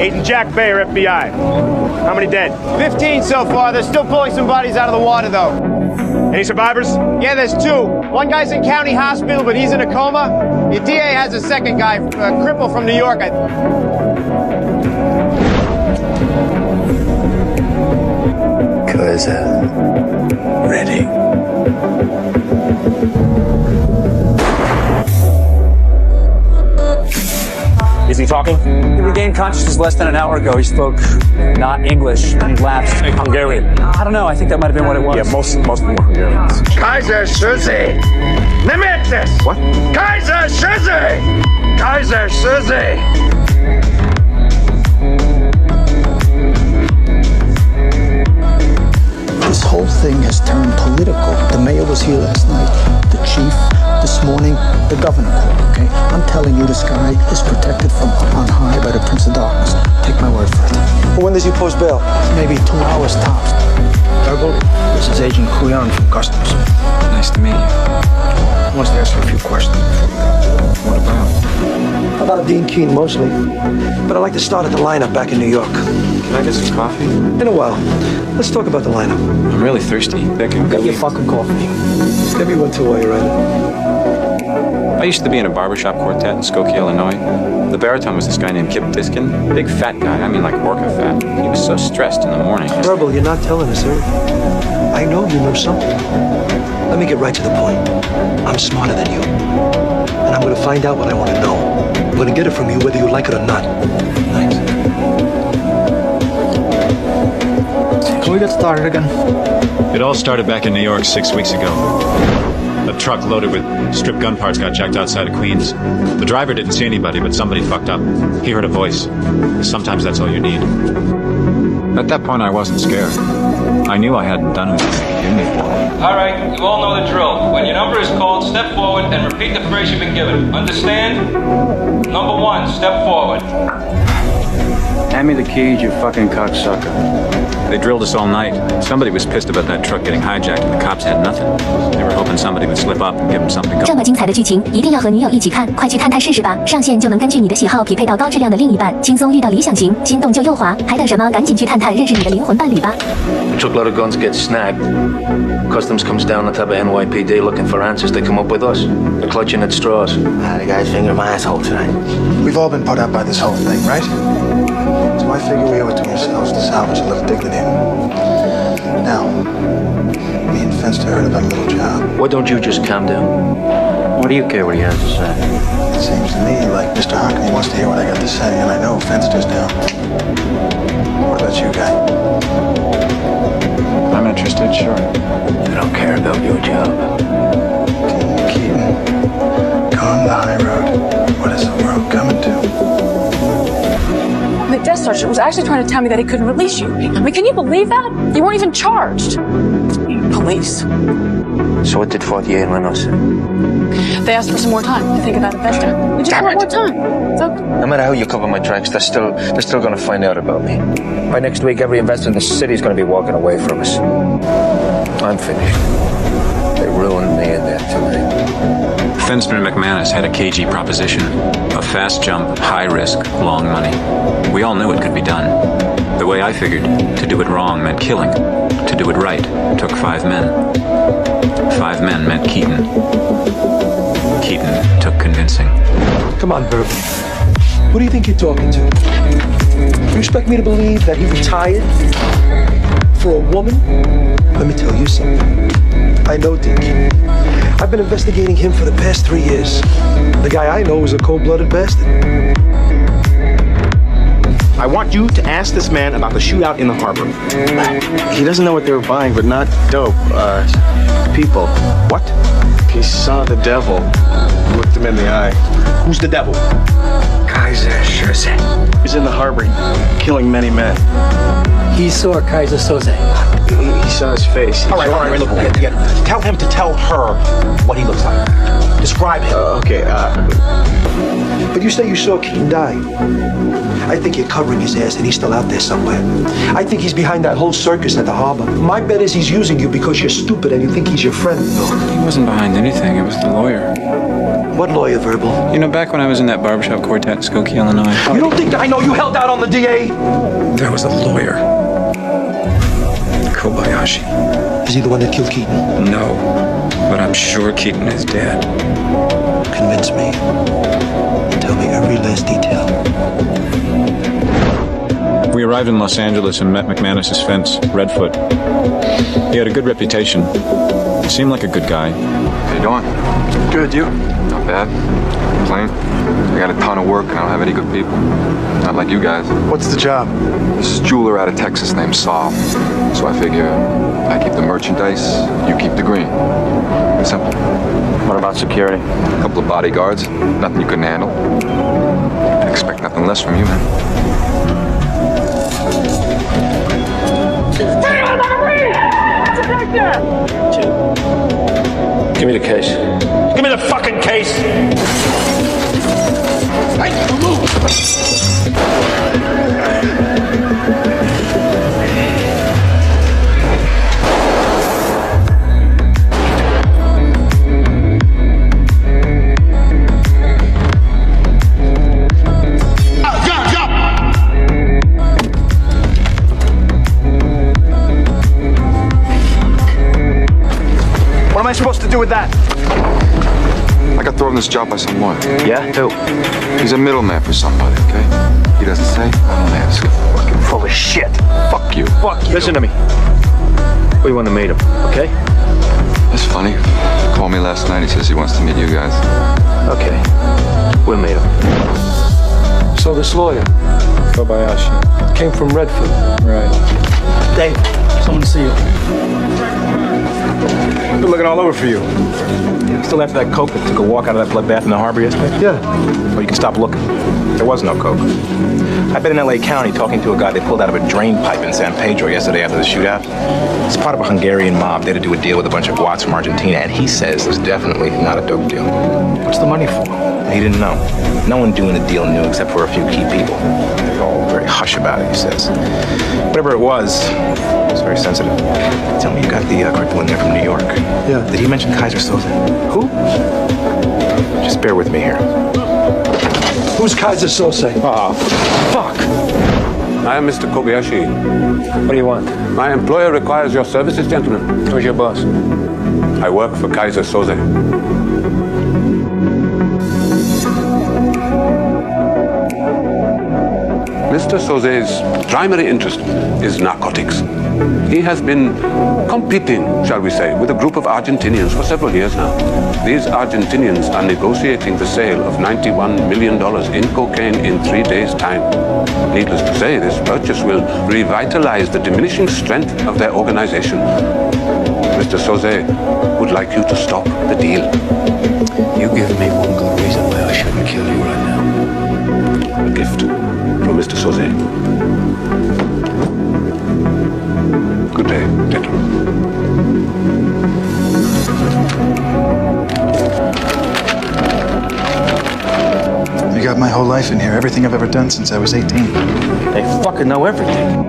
Hayden Jack Bayer, FBI. How many dead? 15 so far. They're still pulling some bodies out of the water, though. Any survivors? Yeah, there's 2. One guy's in county hospital, but he's in a coma. The DA has a second guy, a cripple from New York. Cause ready. Is he talking? He regained consciousness less than an hour ago. He spoke not English, and he lapsed. Hungarian. I don't know. I think that might have been what it was. Yeah, most of them were Hungarians. Kaiser Susie! Nemesis! What? Kaiser Susie! Kaiser Susie! This whole thing has turned political. The mayor was here last night. The chief this morning. The governor called, okay? I'm telling you, this guy is protected from on high by the Prince of Darkness. Take my word for it. When does he post bail? Maybe 2 hours tops. Ergo, this is Agent Kuyan from Customs. Nice to meet you. I wants to ask you a few questions before we go. What about? About Dean Keene mostly. But I'd like to start at the lineup back in New York. Can I get some coffee? In a while. Let's talk about the lineup. I'm really thirsty. Becca, Get your fucking coffee. Get me one too while you're at it. I used to be in a barbershop quartet in Skokie, Illinois. The baritone was this guy named Kip Diskin. Big fat guy, I mean like orca fat. He was so stressed in the morning. Verbal, you're not telling us, sir. I know you know something. Let me get right to the point. I'm smarter than you. And I'm gonna find out what I want to know. I'm gonna get it from you whether you like it or not. Thanks. Can we get started again? It all started back in New York 6 weeks ago. A truck loaded with stripped gun parts got jacked outside of Queens. The driver didn't see anybody, but somebody fucked up. He heard a voice. Sometimes that's all you need. At that point, I wasn't scared. I knew I hadn't done anything to forgive me for. All right, you all know the drill. When your number is called, step forward and repeat the phrase you've been given. Understand? Number 1, step forward. Hand me the keys, you fucking cocksucker. They drilled us all night. Somebody was pissed about that truck getting hijacked and the cops had nothing. They were hoping somebody would slip up and give them something. 这么精彩的剧情，一定要和女友一起看，快去探探试试吧！上线就能根据你的喜好匹配到高质量的另一半，轻松遇到理想型，心动就右滑，还等什么？赶紧去探探认识你的灵魂伴侣吧！ A truckload of guns get snagged. Customs comes down on top of NYPD looking for answers. They come up with us. They're clutching at straws. The guy's fingering my asshole tonight. We've all been put out by this whole thing, right? So I figure we owe it to ourselves to salvage a little dignity. Now, me and Fenster heard about a little job. Why don't you just calm down? What do you care what he has to say? It seems to me like Mr. Hockney wants to hear what I got to say, and I know Fenster's down. What about you, guy? I'm interested, sure. I don't care about your job. Keaton, gone the high road. What is the world coming to? The desk sergeant was actually trying to tell me that he couldn't release you. I mean, can you believe that? You weren't even charged. Police. So what did Fortier and Renault say? They asked for some more time to think about investing. We just want more time. So, No matter how you cover my tracks, they're still going to find out about me. By next week, every investor in the city is going to be walking away from us. I'm finished. They ruined me in there tonight. Fenster and McManus had a cagey proposition. A fast jump, high risk, long money. We all knew it could be done. The way I figured, to do it wrong meant killing. To do it right took 5 men. 5 men meant Keaton. Keaton took convincing. Come on, Verb. Who do you think you're talking to? You expect me to believe that he retired for a woman? Let me tell you something. I know Dick. I've been investigating him for the past 3 years. The guy I know is a cold-blooded bastard. I want you to ask this man about the shootout in the harbor. He doesn't know what they were buying, but not dope. People. What? He saw the devil. Looked him in the eye. Who's the devil? Kaiser Soze. He's in the harbor, killing many men. He saw Kaiser Soze. He saw his face. All right. Tell him to tell her what he looks like. Describe him. Okay, But you say you saw Keaton die. I think you're covering his ass and he's still out there somewhere. I think he's behind that whole circus at the harbor. My bet is he's using you because you're stupid and you think he's your friend. He wasn't behind anything. It was the lawyer. What lawyer, Verbal? You know, back when I was in that barbershop quartet in Skokie, Illinois. You don't think I know you held out on the DA? There was a lawyer. Kobayashi. Is he the one that killed Keaton? No, but I'm sure Keaton is dead. Convince me. Tell me every last detail. We arrived in Los Angeles and met McManus's fence, Redfoot. He had a good reputation. He seemed like a good guy. How you doing? Good, you? Not bad. Plain. I got a ton of work and I don't have any good people. Not like you guys. What's the job? This is a jeweler out of Texas named Saul. So I figure I keep the merchandise, you keep the green. Simple. What about security? A couple of bodyguards. Nothing you couldn't handle. I expect nothing less from you, man. Give me the case. Give me the fucking case! What am I supposed to do with that? I got thrown this job by some lawyer. Yeah? Who? He's a middleman for somebody, okay? He doesn't say, I don't ask. Fucking full of shit. Fuck you. Fuck you. Listen to me. We want to meet him, okay? That's funny. He called me last night. He says he wants to meet you guys. Okay. We'll meet him. So this lawyer Kobayashi. came from Redfoot. Right. Dave, someone to see you. I've been looking all over for you. Still after that coke that took a walk out of that bloodbath in the harbor yesterday? Yeah. Well, you can stop looking. There was no coke. I've been in L.A. County talking to a guy they pulled out of a drain pipe in San Pedro yesterday after the shootout. It's part of a Hungarian mob. They had to do a deal with a bunch of Watts from Argentina, and he says it's definitely not a dope deal. What's the money for? He didn't know. No one doing the deal knew except for a few key people. They're all very hush about it, he says. Whatever it was very sensitive. Tell me you got the cripple in there from New York. Yeah. Did he mention Kaiser Soze? Who? Just bear with me here. Who's Kaiser Soze? Fuck! I am Mr. Kobayashi. What do you want? My employer requires your services, gentlemen. Who's your boss? I work for Kaiser Soze. Mr. Soze's primary interest is narcotics. He has been competing, shall we say, with a group of Argentinians for several years now. These Argentinians are negotiating the sale of $91 million in cocaine in 3 days' time. Needless to say, this purchase will revitalize the diminishing strength of their organization. Mr. Soze would like you to stop the deal. You give me one good reason why I shouldn't kill you right now. A gift from Mr. Soze. Good day, gentlemen. You got my whole life in here, everything I've ever done since I was 18. They fucking know everything.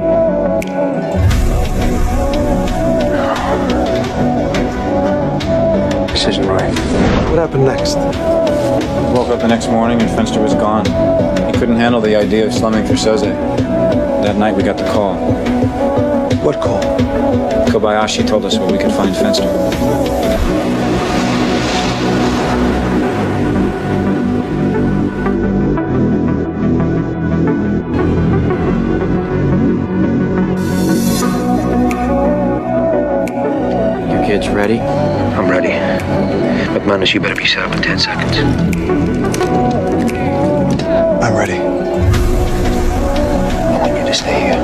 This isn't right. What happened next? Woke up the next morning and Fenster was gone. He couldn't handle the idea of slumming through Soze. That night we got the call. What call? Kobayashi told us where we could find Fenster. You kids ready? I'm ready. McManus, you better be set up in 10 seconds. I'm ready. I want you to stay here.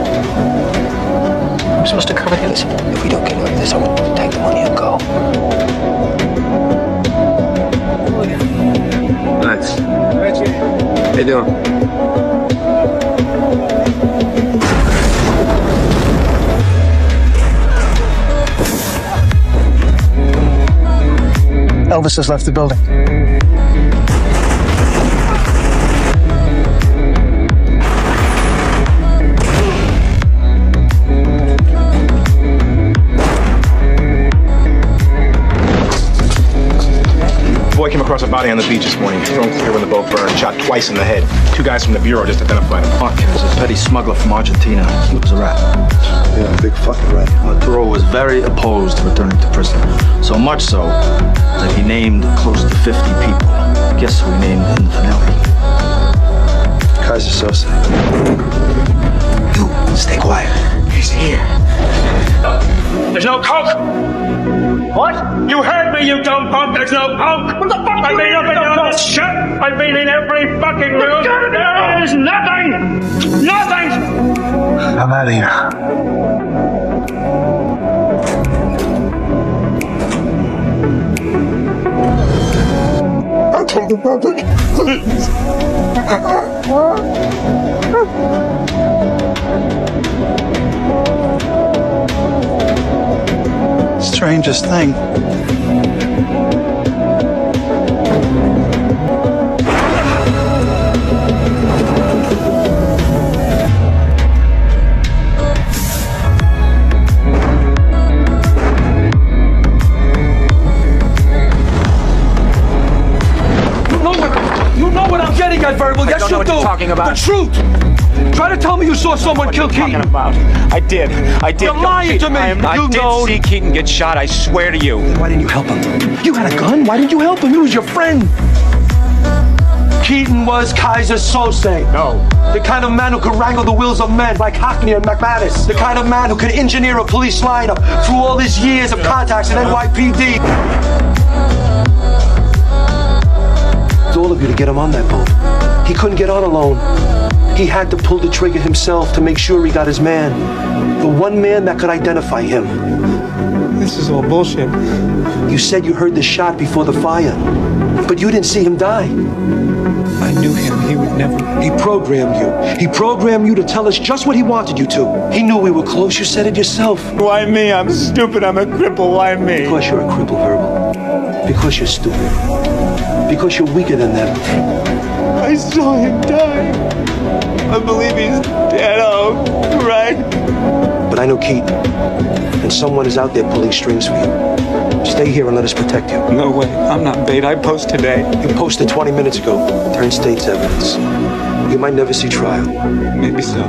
I'm supposed to cover this. If we don't get out of this, I'm going to take the money and go. Thanks. How you doing? Elvis has left the building. Boy came across a body body on the beach this morning. It's unclear when the boat burned. Shot twice in the head. 2 guys from the bureau just identified him. Fuck, he was a petty smuggler from Argentina. He was a rat. Yeah, big fucking rat. Arturo was very opposed to returning to prison. So much so that he named close to 50 people. Guess who he named in the finale? Kaiser Sose. You, stay quiet. He's here. There's no coke. What? You heard me, you dumb punk. There's no coke. What the fuck? I've been up and down this shit. I've been in every fucking room. There is nothing. Nothing. I'm out of here. I'll tell the public, please. Strangest thing. You know what I'm getting at, Verbal. Yes, I don't know you what do. you're talking about. The truth. Try to tell me you saw someone kill Keaton. About. I did. You're lying to me. I did see Keaton get shot. I swear to you. Why didn't you help him? You had a gun. Why didn't you help him? He was your friend. Keaton was Kaiser Sose. No. The kind of man who could wrangle the wills of men like Hockney and McManus. The kind of man who could engineer a police lineup through all these years of contacts in NYPD. It's all of you to get him on that boat. He couldn't get on alone. He had to pull the trigger himself to make sure he got his man. The one man that could identify him. This is all bullshit. You said you heard the shot before the fire, but you didn't see him die. I knew him. He would never. He programmed you. He programmed you to tell us just what he wanted you to. He knew we were close. You said it yourself. Why me? I'm stupid. I'm a cripple. Why me? Because you're a cripple, Verbal. Because you're stupid. Because you're weaker than them. I saw him die. I believe he's dead. Oh, right. But I know Keaton, and someone is out there pulling strings for you. Stay here and let us protect you. No way. I'm not bait. I post today. You posted 20 minutes ago. Turned state's evidence. You might never see trial. Maybe so.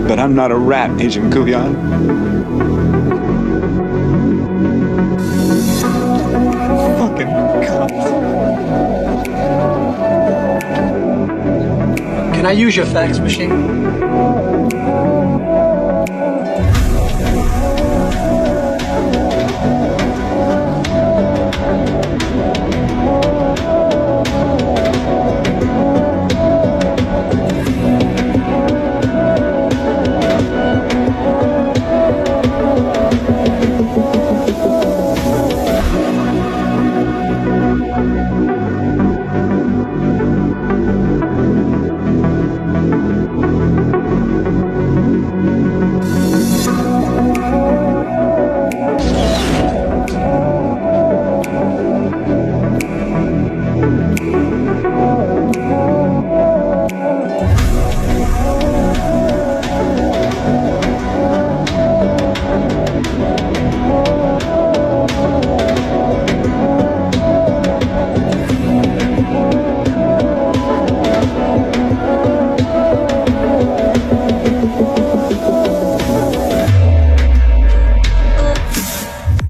But I'm not a rat, Agent Kuyan. Fucking cops. Can I use your fax machine?